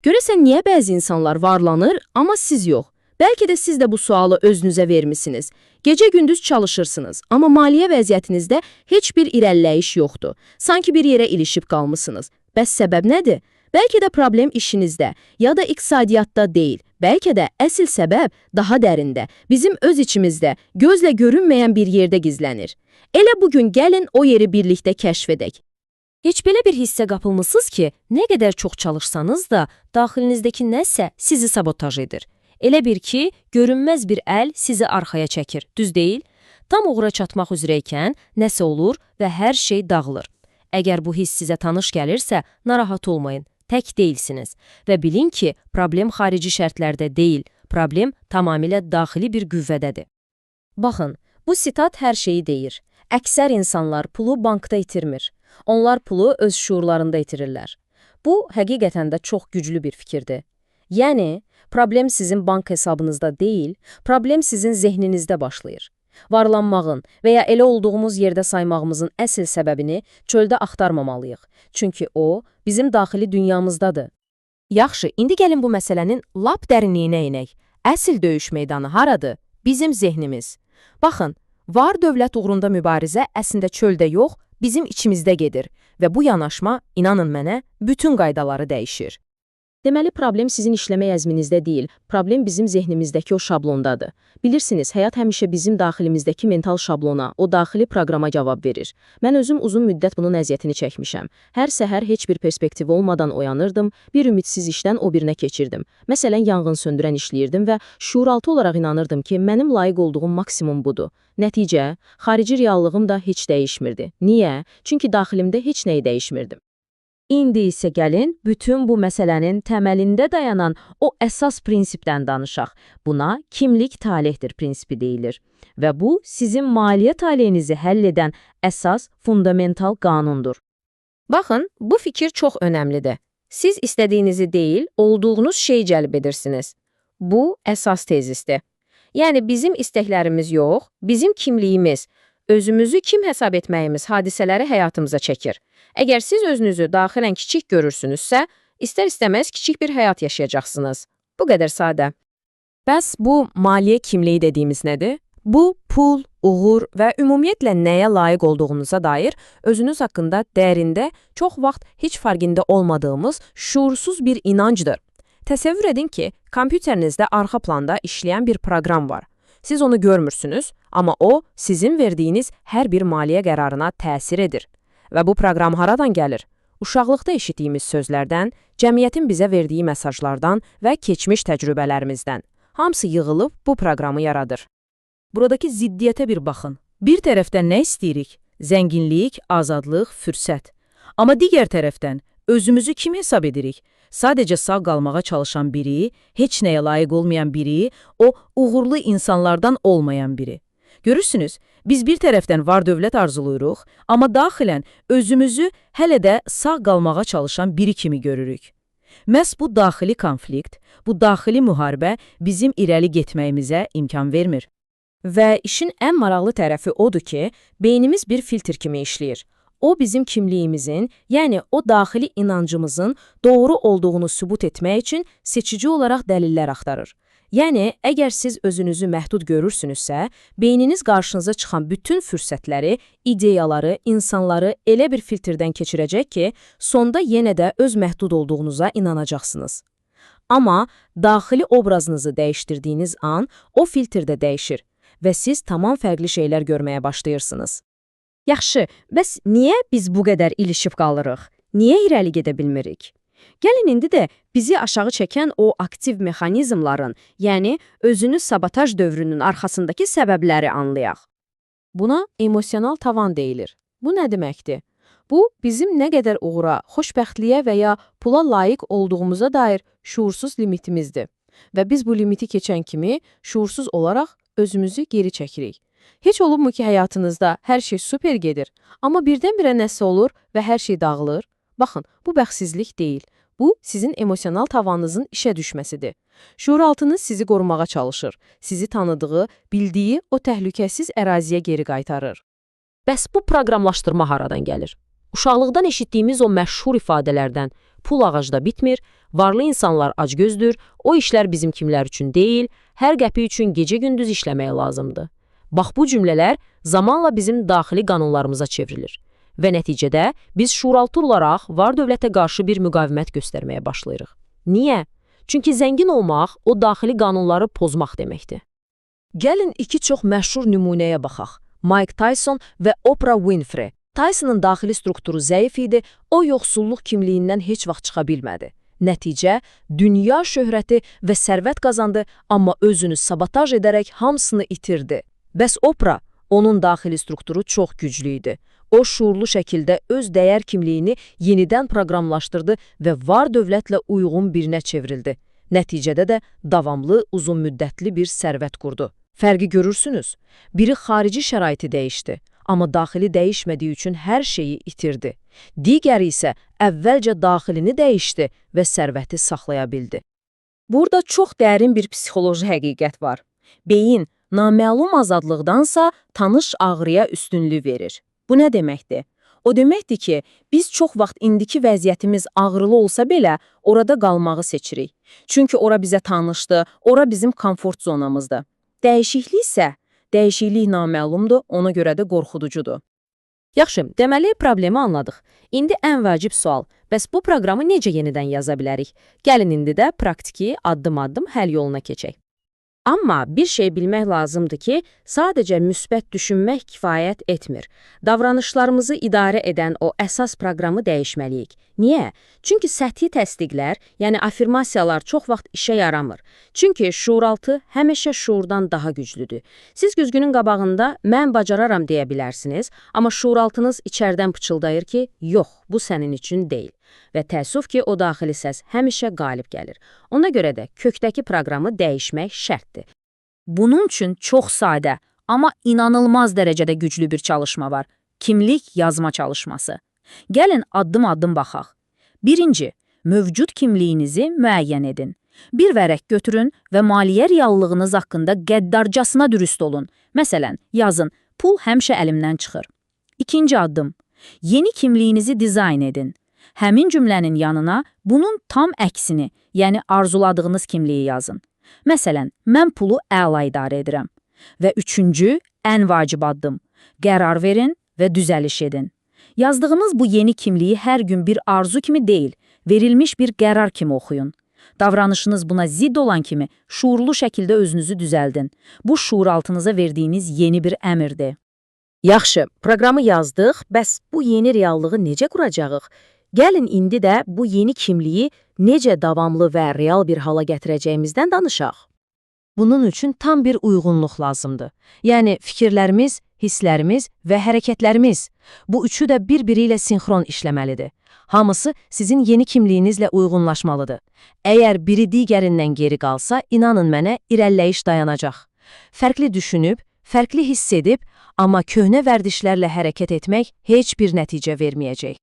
Görəsən niyə bəzi insanlar varlanır, amma siz yox? Bəlkə də siz də bu sualı özünüzə vermisiniz. Gecə-gündüz çalışırsınız, amma maliyyə vəziyyətinizdə heç bir irəliləyiş yoxdur. Sanki bir yerə ilişib qalmısınız. Bəs səbəb nədir? Bəlkə də problem işinizdə, ya da iqtisadiyyatda deyil. Bəlkə də əsl səbəb daha dərində, bizim öz içimizdə, gözlə görünməyən bir yerdə gizlənir. Elə bugün gəlin o yeri birlikdə kəşf edək. Heç belə bir hissə qapılmısınız ki, nə qədər çox çalışsanız da, daxilinizdəki nəsə sizi sabotaj edir. Elə bir ki, görünməz bir əl sizi arxaya çəkir, düz deyil? Tam uğura çatmaq üzrəykən nəsə olur və hər şey dağılır. Əgər bu hiss sizə tanış gəlirsə, narahat olmayın, tək deyilsiniz və bilin ki, problem xarici şərtlərdə deyil, problem tamamilə daxili bir qüvvədədir. Baxın, bu sitat hər şeyi deyir. Əksər insanlar pulu bankda itirmir. Onlar pulu öz şuurlarında itirirlər. Bu, həqiqətən də çox güclü bir fikirdir. Yəni, problem sizin bank hesabınızda deyil, problem sizin zehninizdə başlayır. Varlanmağın və ya elə olduğumuz yerdə saymağımızın əsl səbəbini çöldə axtarmamalıyıq. Çünki o, bizim daxili dünyamızdadır. Yaxşı, indi gəlin bu məsələnin lap dərinliyinə inək. Əsl döyüş meydanı haradır? Bizim zehnimiz. Baxın, var dövlət uğrunda mübarizə əslində çöldə yox, bizim içimizdə gedir və bu yanaşma, inanın mənə, bütün qaydaları dəyişir. Deməli, problem sizin işləmə əzminizdə deyil, problem bizim zehnimizdəki o şablondadır. Bilirsiniz, həyat həmişə bizim daxilimizdəki mental şablona, o daxili proqrama cavab verir. Mən özüm uzun müddət bunun əziyyətini çəkmişəm. Hər səhər heç bir perspektiv olmadan oyanırdım, bir ümidsiz işdən o birinə keçirdim. Məsələn, yanğın söndürən işləyirdim və şuuraltı olaraq inanırdım ki, mənim layiq olduğum maksimum budur. Nəticə, xarici reallığım da heç dəyişmirdi. Niyə? Çünki daxilimdə heç nəyi dəyişmirdim. İndi isə gəlin, bütün bu məsələnin təməlində dayanan o əsas prinsipdən danışaq. Buna kimlik talehdir prinsipi deyilir. Və bu, sizin maliyyə taleyinizi həll edən əsas, fundamental qanundur. Baxın, bu fikir çox önəmlidir. Siz istədiyinizi deyil, olduğunuz şeyi cəlb edirsiniz. Bu, əsas tezisdir. Yəni, bizim istəklərimiz yox, bizim kimliyimiz, özümüzü kim hesab etməyimiz hadisələri həyatımıza çəkir. Əgər siz özünüzü daxilən kiçik görürsünüzsə, istər-istəməz kiçik bir həyat yaşayacaqsınız. Bu qədər sadə. Bəs bu maliyyə kimliyi dediyimiz nədir? Bu, pul, uğur və ümumiyyətlə nəyə layiq olduğunuza dair özünüz haqqında dərində, çox vaxt heç fərqində olmadığımız şuursuz bir inancdır. Təsəvvür edin ki, kompüterinizdə arxa planda işləyən bir proqram var. Siz onu görmürsünüz, amma o, sizin verdiyiniz hər bir maliyyə qərarına təsir edir. Və bu proqram haradan gəlir? Uşaqlıqda eşitdiyimiz sözlərdən, cəmiyyətin bizə verdiyi mesajlardan və keçmiş təcrübələrimizdən. Hamısı yığılıb bu proqramı yaradır. Buradakı ziddiyyətə bir baxın. Bir tərəfdən nə istəyirik? Zənginlik, azadlıq, fürsət. Amma digər tərəfdən özümüzü kim hesab edirik? Sadəcə sağ qalmağa çalışan biri, heç nəyə layiq olmayan biri, o uğurlu insanlardan olmayan biri. Görürsünüz, biz bir tərəfdən var dövlət arzuluyuruq, amma daxilən özümüzü hələ də sağ qalmağa çalışan biri kimi görürük. Məhz bu daxili konflikt, bu daxili müharibə bizim irəli getməyimizə imkan vermir. Və işin ən maraqlı tərəfi odur ki, beynimiz bir filtr kimi işləyir. O, bizim kimliyimizin, yəni o daxili inancımızın doğru olduğunu sübut etmək üçün seçici olaraq dəlillər axtarır. Yəni, əgər siz özünüzü məhdud görürsünüzsə, beyniniz qarşınıza çıxan bütün fürsətləri, ideyaları, insanları elə bir filtrdən keçirəcək ki, sonda yenə də öz məhdud olduğunuza inanacaqsınız. Amma daxili obrazınızı dəyişdirdiyiniz an, o filtr də dəyişir və siz tamam fərqli şeylər görməyə başlayırsınız. Yaxşı, bəs niyə biz bu qədər ilişib qalırıq? Niyə irəli gedə bilmirik? Gəlin indi də bizi aşağı çəkən o aktiv mexanizmların, yəni özünü sabotaj dövrünün arxasındakı səbəbləri anlayaq. Buna emosional tavan deyilir. Bu nə deməkdir? Bu, bizim nə qədər uğura, xoşbəxtliyə və ya pula layiq olduğumuza dair şuursuz limitimizdir. Və biz bu limiti keçən kimi şuursuz olaraq özümüzü geri çəkirik. Heç olubmu ki, həyatınızda hər şey super gedir, amma birdən-birə nəsə olur və hər şey dağılır? Baxın, bu bəxtsizlik deyil. Bu, sizin emosional tavanınızın işə düşməsidir. Şuuraltınız sizi qorumağa çalışır. Sizi tanıdığı, bildiyi o təhlükəsiz əraziyə geri qaytarır. Bəs bu proqramlaşdırma haradan gəlir? Uşaqlıqdan eşitdiyimiz o məşhur ifadələrdən pul ağacda bitmir, Varlı insanlar acgözdür, o işlər bizim kimlər üçün deyil, hər qəpik üçün gecə-gündüz işləmək lazımdır. Bax bu cümlələr zamanla bizim daxili qanunlarımıza çevrilir və nəticədə biz şuuraltı olaraq var dövlətə qarşı bir müqavimət göstərməyə başlayırıq. Niyə? Çünki zəngin olmaq o daxili qanunları pozmaq deməkdir. Gəlin iki çox məşhur nümunəyə baxaq. Mike Tyson və Oprah Winfrey. Tyson'ın daxili strukturu zəif idi, o yoxsulluq kimliyindən heç vaxt çıxa bilmədi. Nəticə, dünya şöhrəti və sərvət qazandı, amma özünü sabotaj edərək hamısını itirdi. Bəs Oprah, onun daxili strukturu çox güclü idi. O şuurlu şəkildə öz dəyər kimliyini yenidən proqramlaşdırdı və var dövlətlə uyğun birinə çevrildi. Nəticədə də davamlı, uzun müddətli bir sərvət qurdu. Fərqi görürsünüz? Biri xarici şəraiti dəyişdi, amma daxili dəyişmədiyi üçün hər şeyi itirdi. Digəri isə əvvəlcə daxilini dəyişdi və sərvəti saxlaya bildi. Burada çox dərin bir psixoloji həqiqət var. Beyin naməlum azadlıqdansa tanış ağrıya üstünlük verir. Bu nə deməkdir? O deməkdir ki, biz çox vaxt indiki vəziyyətimiz ağrılı olsa belə orada qalmağı seçirik. Çünki ora bizə tanışdır, ora bizim komfort zonamızdır. Dəyişiklik isə, dəyişiklik naməlumdur, ona görə də qorxuducudur. Yaxşı, deməli problemi anladıq. İndi ən vacib sual, bəs bu proqramı necə yenidən yaza bilərik? Gəlin indi də praktiki addım-addım həll yoluna keçək. Amma bir şey bilmək lazımdır ki, sadəcə müsbət düşünmək kifayət etmir. Davranışlarımızı idarə edən o əsas proqramı dəyişməliyik. Niyə? Çünki səthi təsdiqlər, yəni afirmasiyalar çox vaxt işə yaramır. Çünki şuuraltı həmişə şuurdan daha güclüdür. Siz güzgünün qabağında mən bacararam deyə bilərsiniz, amma şuuraltınız içərdən pıçıldayır ki, yox, bu sənin üçün deyil. Və təəssüf ki, o daxili səs həmişə qalib gəlir. Ona görə də kökdəki proqramı dəyişmək şərtdir. Bunun üçün çox sadə, amma inanılmaz dərəcədə güclü bir çalışma var. Kimlik yazma çalışması. Gəlin addım-addım baxaq. Birinci, mövcud kimliyinizi müəyyən edin. Bir vərəq götürün və maliyyə reallığınız haqqında qəddarcasına dürüst olun. Məsələn, yazın, pul həmişə əlimdən çıxır. İkinci addım, yeni kimliyinizi dizayn edin. Həmin cümlənin yanına bunun tam əksini, yəni arzuladığınız kimliyi yazın. Məsələn, mən pulu əla idarə edirəm. Və üçüncü, ən vacib addım, qərar verin və düzəliş edin. Yazdığınız bu yeni kimliyi hər gün bir arzu kimi deyil, verilmiş bir qərar kimi oxuyun. Davranışınız buna zidd olan kimi şuurlu şəkildə özünüzü düzəldin. Bu şuuraltınıza verdiyiniz yeni bir əmrdir. Yaxşı, proqramı yazdıq, bəs bu yeni reallığı necə quracağıq? Gəlin indi də bu yeni kimliyi necə davamlı və real bir hala gətirəcəyimizdən danışaq. Bunun üçün tam bir uyğunluq lazımdır. Yəni fikirlərimiz, hisslərimiz və hərəkətlərimiz. Bu üçü də bir-biri ilə sinxron işləməlidir. Hamısı sizin yeni kimliyinizlə uyğunlaşmalıdır. Əgər biri digərindən geri qalsa, inanın mənə, irəliləyiş dayanacaq. Fərqli düşünüb, fərqli hiss edib, amma köhnə vərdişlərlə hərəkət etmək heç bir nəticə verməyəcək.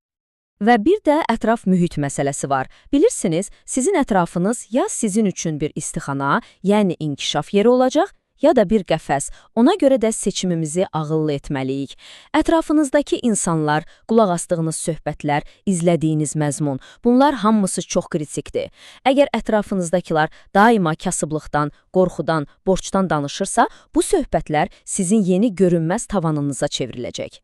Və bir də ətraf mühit məsələsi var. Bilirsiniz, sizin ətrafınız ya sizin üçün bir istixana, yəni inkişaf yeri olacaq, ya da bir qəfəs. Ona görə də seçimimizi ağıllı etməliyik. Ətrafınızdakı insanlar, qulaq asdığınız söhbətlər, izlədiyiniz məzmun, bunlar hamısı çox kritikdir. Əgər ətrafınızdakılar daima kasıblıqdan, qorxudan, borcdan danışırsa, bu söhbətlər sizin yeni görünməz tavanınıza çevriləcək.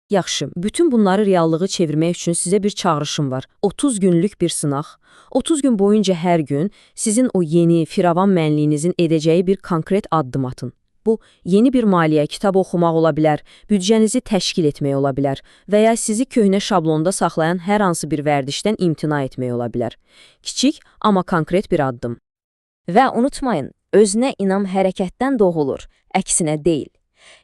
Yaxşı, bütün bunları reallığı çevirmək üçün sizə bir çağrışım var. 30 günlük bir sınaq. 30 gün boyunca hər gün sizin o yeni, firavan mənliyinizin edəcəyi bir konkret addım atın. Bu, yeni bir maliyyə, kitab oxumaq ola bilər, büdcənizi təşkil etmək ola bilər və ya sizi köhnə şablonda saxlayan hər hansı bir vərdişdən imtina etmək ola bilər. Kiçik, amma konkret bir addım. Və unutmayın, özünə inam hərəkətdən doğulur, əksinə deyil.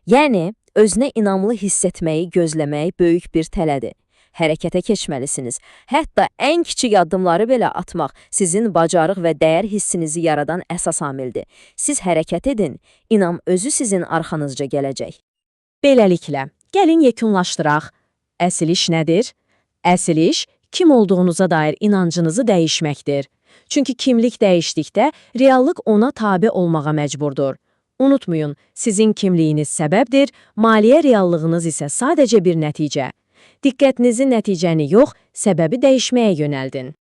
Yəni, özünə inamlı hiss etməyi gözləmək böyük bir tələdir. Hərəkətə keçməlisiniz. Hətta ən kiçik addımları belə atmaq sizin bacarıq və dəyər hissinizi yaradan əsas amildir. Siz hərəkət edin, inam özü sizin arxanızca gələcək. Beləliklə, gəlin yekunlaşdıraq. Əsl iş nədir? Əsl iş, kim olduğunuza dair inancınızı dəyişməkdir. Çünki kimlik dəyişdikdə, reallıq ona tabe olmağa məcburdur. Unutmayın, sizin kimliyiniz səbəbdir, maliyyə reallığınız isə sadəcə bir nəticə. Diqqətinizi nəticəni yox, səbəbi dəyişməyə yönəldin.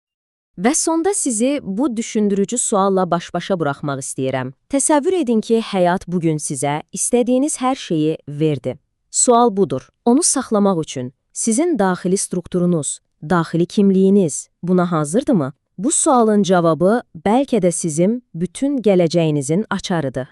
Və sonda sizi bu düşündürücü sualla baş-başa buraxmaq istəyirəm. Təsəvvür edin ki, həyat bugün sizə istədiyiniz hər şeyi verdi. Sual budur. Onu saxlamaq üçün sizin daxili strukturunuz, daxili kimliyiniz buna hazırdırmı? Bu sualın cavabı bəlkə də sizin bütün gələcəyinizin açarıdır.